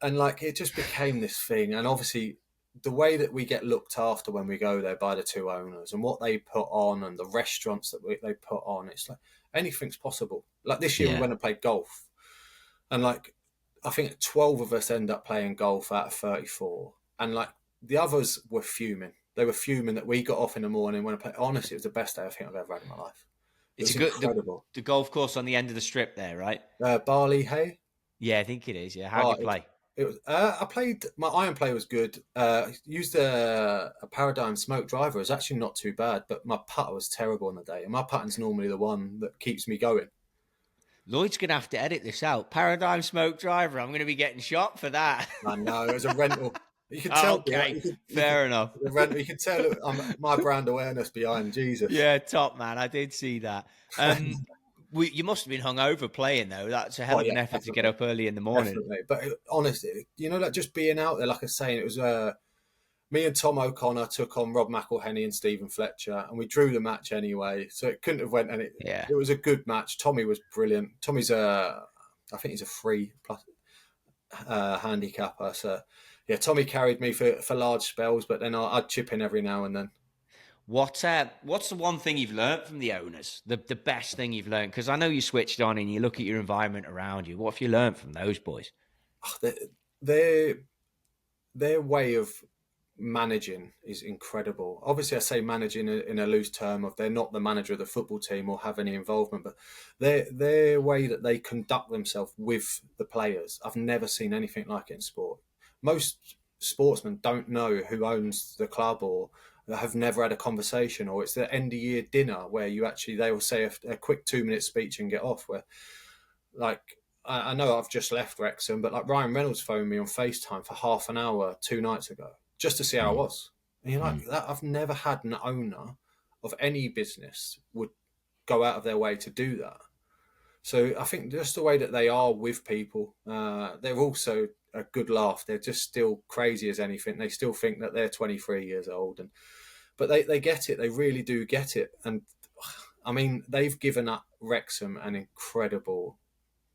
And like it just became this thing. And obviously, the way that we get looked after when we go there by the two owners and what they put on and the restaurants that they put on, it's like anything's possible. Like this year we went and played golf, and like I think 12 of us end up playing golf out of 34, and like the others were fuming. They were fuming that we got off in the morning when I played. Honestly, it was the best day I think I've ever had in my life. It's incredible. The golf course on the end of the strip there, right? Barley Hay. Yeah, I think it is. Yeah, how did you play? It was. I played. My iron play was good. Used a Paradigm smoke driver. It was actually not too bad, but my putter was terrible on the day. And my putting's normally the one that keeps me going. Lloyd's gonna have to edit this out. Paradigm smoke driver. I'm gonna be getting shot for that. I know it was a rental. You could tell. Okay, fair enough. You could tell my brand awareness behind Jesus. Yeah, top man. I did see that. You must have been hungover playing though. That's a hell of an effort definitely. to get up early in the morning. Definitely. But honestly, you know, like just being out there, like I was saying, it was me and Tom O'Connor took on Rob McElhenney and Stephen Fletcher, and we drew the match anyway, so it couldn't have went. And it was a good match. Tommy was brilliant. Tommy's I think he's a 3+ handicapper. So yeah, Tommy carried me for large spells, but then I'd chip in every now and then. What's the one thing you've learned from the owners? The best thing you've learned? Because I know you switched on and you look at your environment around you. What have you learned from those boys? Their way of managing is incredible. Obviously, I say managing in a loose term of they're not the manager of the football team or have any involvement, but their way that they conduct themselves with the players, I've never seen anything like it in sport. Most sportsmen don't know who owns the club or have never had a conversation, or it's the end of year dinner where they will say a quick 2-minute speech and get off. Where, like, I know I've just left Wrexham, but like Ryan Reynolds phoned me on FaceTime for half an hour 2 nights ago just to see how I was. And you're like, that I've never had an owner of any business would go out of their way to do that. So I think just the way that they are with people, they're also a good laugh. They're just still crazy as anything. They still think that they're 23 years old, but they get it. They really do get it. And I mean, they've given up Wrexham an incredible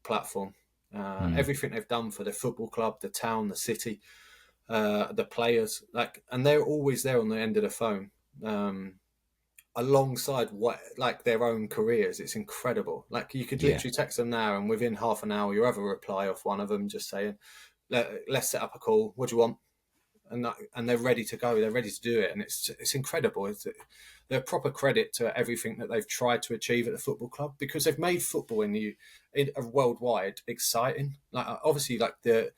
platform. Everything they've done for the football club, the town, the city, the players, and they're always there on the end of the phone. Alongside their own careers. It's incredible. Like you could literally text them now and within half an hour you'll have a reply off one of them just saying, let's set up a call, what do you want? And they're ready to go, they're ready to do it. And it's incredible. They're proper credit to everything that they've tried to achieve at the football club, because they've made football in worldwide exciting. Like obviously like the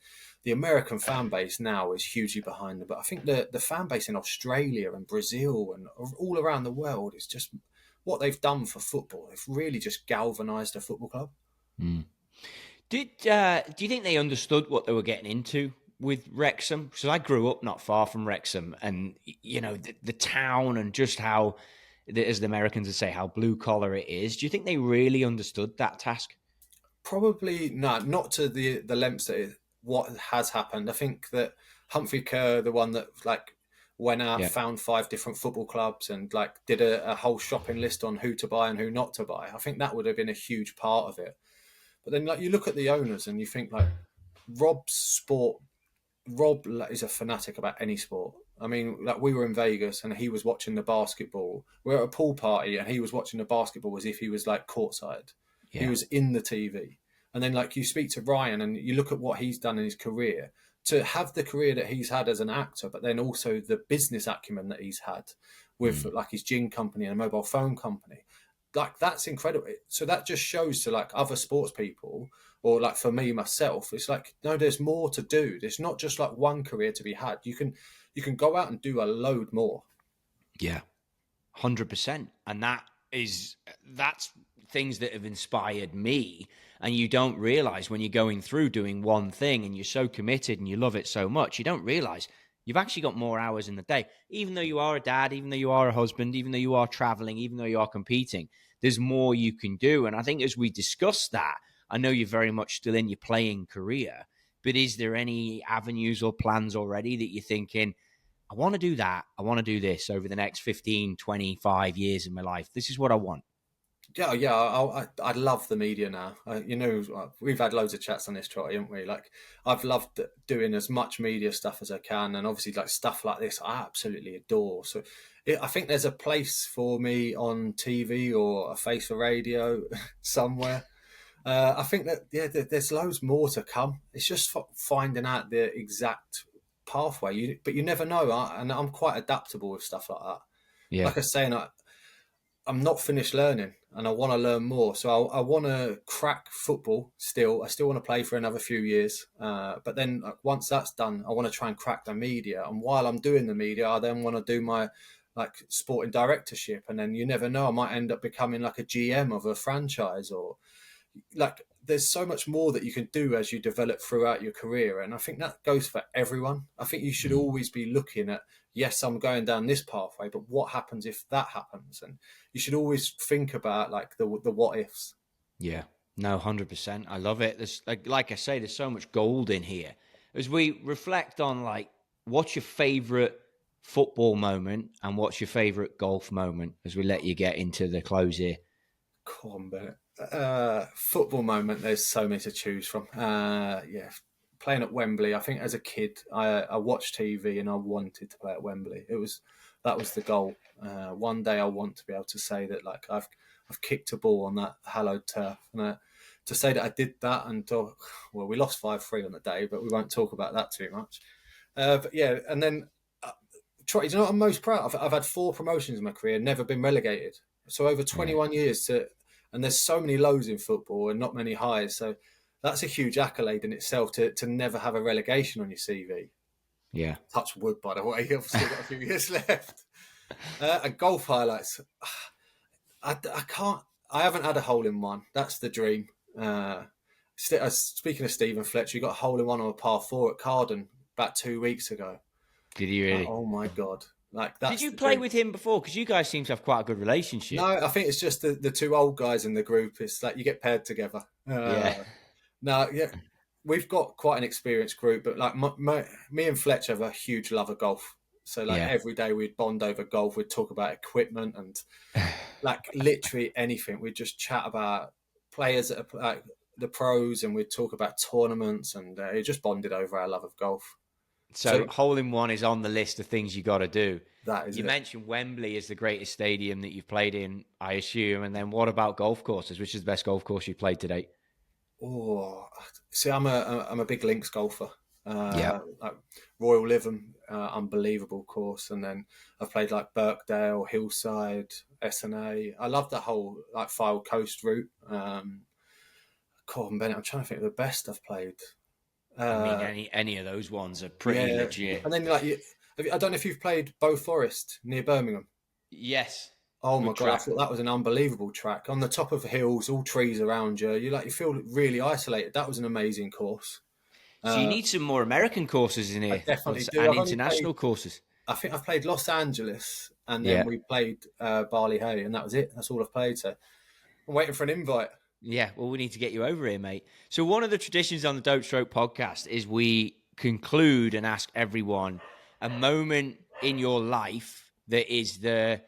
American fan base now is hugely behind them, but I think the fan base in Australia and Brazil and all around the world is just what they've done for football. They've really just galvanised a football club. Do you think they understood what they were getting into with Wrexham? Because I grew up not far from Wrexham, and you know the town and just how, as the Americans would say, how blue collar it is. Do you think they really understood that task? Probably not to the lengths that what has happened. I think that Humphrey Kerr, the one that went out, found 5 different football clubs and did a whole shopping list on who to buy and who not to buy. I think that would have been a huge part of it. But then you look at the owners and you think Rob is a fanatic about any sport. I mean, we were in Vegas and he was watching the basketball. We were at a pool party and he was watching the basketball as if he was courtside. Yeah. He was in the TV. And then you speak to Ryan and you look at what he's done in his career. to have the career that he's had as an actor, but then also the business acumen that he's had with like his gin company and a mobile phone company, like that's incredible. So that just shows to like other sports people, or like for me myself, it's like, no, there's more to do. There's not just like one career to be had. You can go out and do a load more. Yeah, 100%. And that's things that have inspired me. And you don't realize when you're going through doing one thing and you're so committed and you love it so much, you don't realize you've actually got more hours in the day. Even though you are a dad, even though you are a husband, even though you are traveling, even though you are competing, there's more you can do. And I think as we discuss that, I know you're very much still in your playing career, but is there any avenues or plans already that you're thinking, I want to do that, I want to do this over the next 15, 25 years of my life? This is what I want. Yeah. I love the media now. We've had loads of chats on this, Trotty, haven't we? Like, I've loved doing as much media stuff as I can, and obviously, like stuff like this, I absolutely adore. So, I think there's a place for me on TV or a face for radio somewhere. I think that there's loads more to come. It's just finding out the exact pathway. But you never know, and I'm quite adaptable with stuff like that. Yeah. Like I was saying, I'm not finished learning, and I want to learn more. So I want to crack football still. I still want to play for another few years. But then once that's done, I want to try and crack the media. And while I'm doing the media, I then want to do my like sporting directorship. And then you never know, I might end up becoming like a GM of a franchise, or like there's so much more that you can do as you develop throughout your career. And I think that goes for everyone. I think you should always be looking at, yes, I'm going down this pathway, but what happens if that happens? And you should always think about like the what ifs. Yeah, no, 100%. I love it. There's like I say, there's so much gold in here. As we reflect on like, what's your favorite football moment and what's your favorite golf moment, as we let you get into the close here? Come on, Bennett. Football moment, there's so many to choose from. Playing at Wembley, I think as a kid I watched TV and I wanted to play at Wembley. That was the goal. One day I want to be able to say that like I've kicked a ball on that hallowed turf, and to say that I did that. And well, we lost 5-3 on the day, but we won't talk about that too much. But yeah, and then Trotty, do you know what I'm most proud of? I've had 4 promotions in my career, never been relegated. So over 21 years and there's so many lows in football and not many highs. So that's a huge accolade in itself to never have a relegation on your CV. Yeah. Touch wood, by the way. I've still got a few years left. And golf highlights. I haven't had a hole in one. That's the dream. Speaking of Stephen Fletcher, you got a hole in one on a par 4 at Carden about 2 weeks ago. Did you really? Oh my God. Like that. Did you play with him before? Because you guys seem to have quite a good relationship. No, I think it's just the 2 old guys in the group. It's like you get paired together. No, yeah, we've got quite an experienced group, but like me and Fletcher have a huge love of golf. So like every day we'd bond over golf. We'd talk about equipment and like literally anything. We'd just chat about players that are like the pros, and we'd talk about tournaments, and it just bonded over our love of golf. So hole in one is on the list of things you got to do. That is. You mentioned Wembley is the greatest stadium that you've played in, I assume. And then what about golf courses? Which is the best golf course you've played to date? Oh, see, I'm a big links golfer. Like Royal Lytham, unbelievable course, and then I've played like Birkdale, Hillside, SNA. I love that whole like Fylde Coast route. Corbin Bennett, I'm trying to think of the best I've played. I mean, any of those ones are pretty legit. And then like I don't know if you've played Bow Forest near Birmingham. Yes. Oh my God, I thought that was an unbelievable track. On the top of hills, all trees around you. You feel really isolated. That was an amazing course. So you need some more American courses in here. I definitely do. And international courses. I think I've played Los Angeles, and then we played Barley Hay, and that was it. That's all I've played. So I'm waiting for an invite. Yeah, well, we need to get you over here, mate. So one of the traditions on the Dope Stroke podcast is we conclude and ask everyone a moment in your life that is the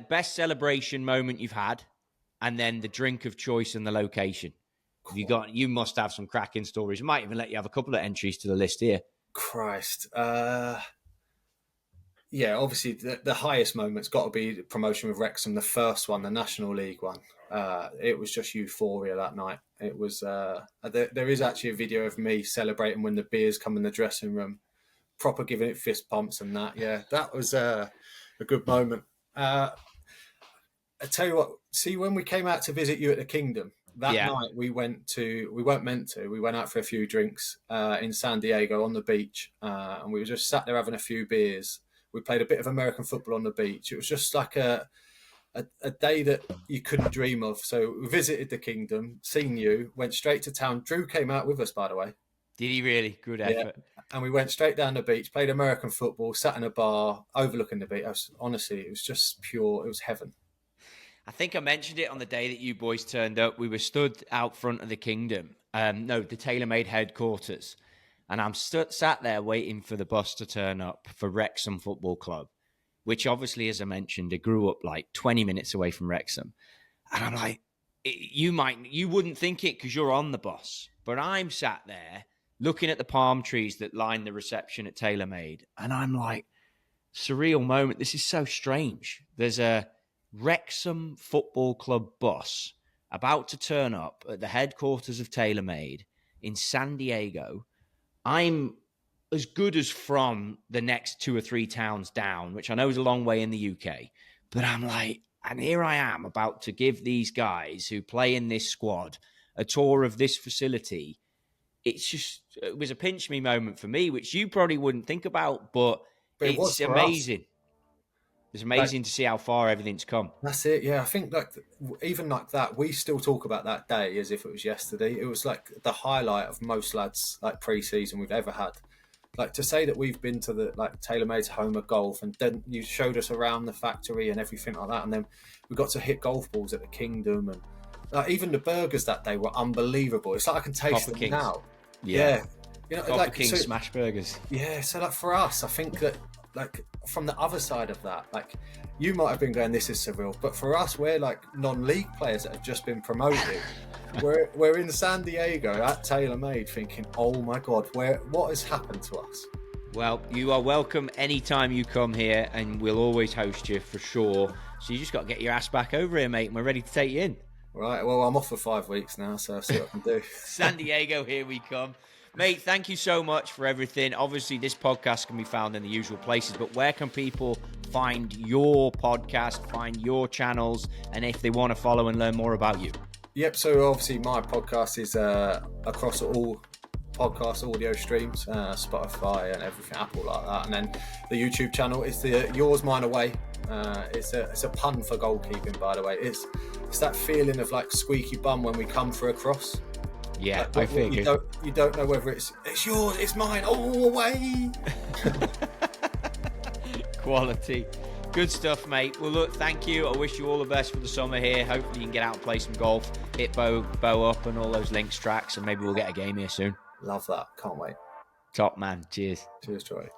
best celebration moment you've had, and then the drink of choice and the location. You must have some cracking stories. I might even let you have a couple of entries to the list here. Christ. Yeah, obviously the highest moment's got to be the promotion with Wrexham, the first one, the National League one. It was just euphoria that night. It was. There is actually a video of me celebrating when the beers come in the dressing room, proper giving it fist pumps and that. Yeah, that was a good moment. I tell you what. See, when we came out to visit you at the Kingdom that night, we weren't meant to. We went out for a few drinks in San Diego on the beach, and we were just sat there having a few beers. We played a bit of American football on the beach. It was just like a day that you couldn't dream of. So we visited the Kingdom, seen you, went straight to town. Drew came out with us, by the way. Did he really? Good effort. Yeah. And we went straight down the beach, played American football, sat in a bar, overlooking the beach. Honestly, it was just pure. It was heaven. I think I mentioned it on the day that you boys turned up. We were stood out front of the Kingdom. The TaylorMade headquarters. And I'm sat there waiting for the bus to turn up for Wrexham Football Club, which obviously, as I mentioned, it grew up like 20 minutes away from Wrexham. And I'm like, you wouldn't think it because you're on the bus. But I'm sat there looking at the palm trees that line the reception at TaylorMade. And I'm like, surreal moment. This is so strange. There's a Wrexham Football Club bus about to turn up at the headquarters of TaylorMade in San Diego. I'm as good as from the next 2 or 3 towns down, which I know is a long way in the UK. But I'm like, and here I am about to give these guys who play in this squad a tour of this facility. It was a pinch me moment for me, which you probably wouldn't think about, but it's amazing. It's amazing to see how far everything's come. That's it. Yeah, I think even like that, we still talk about that day as if it was yesterday. It was like the highlight of most lads' like pre-season we've ever had. Like to say that we've been to the like TaylorMade's home of golf, and then you showed us around the factory and everything like that, and then we got to hit golf balls at the Kingdom, and like, even the burgers that day were unbelievable. It's like I can taste them now. Yeah. You know, Copper King smash burgers. Yeah, so like for us, I think that like from the other side of that, like you might have been going, this is surreal, but for us, we're like non-league players that have just been promoted. we're in San Diego at TaylorMade thinking, oh my God, what has happened to us? Well, you are welcome anytime you come here, and we'll always host you for sure. So you just got to get your ass back over here, mate, and we're ready to take you in. Right, well, I'm off for 5 weeks now, so I'll see what I can do. San Diego, here we come. Mate, thank you so much for everything. Obviously, this podcast can be found in the usual places, but where can people find your podcast, find your channels, and if they want to follow and learn more about you? Yep, so obviously my podcast is across all podcast audio streams, Spotify and everything, Apple like that. And then the YouTube channel is the Yours, Mine, Away. It's a pun for goalkeeping, by the way. It's that feeling of like squeaky bum when we come for a cross. Yeah, I figured. You don't know whether it's yours, it's mine, oh, away. Quality. Good stuff, mate. Well, look, thank you. I wish you all the best for the summer here. Hopefully you can get out and play some golf, hit bow up and all those links tracks, and maybe we'll get a game here soon. Love that. Can't wait. Top man. Cheers. Cheers, Troy.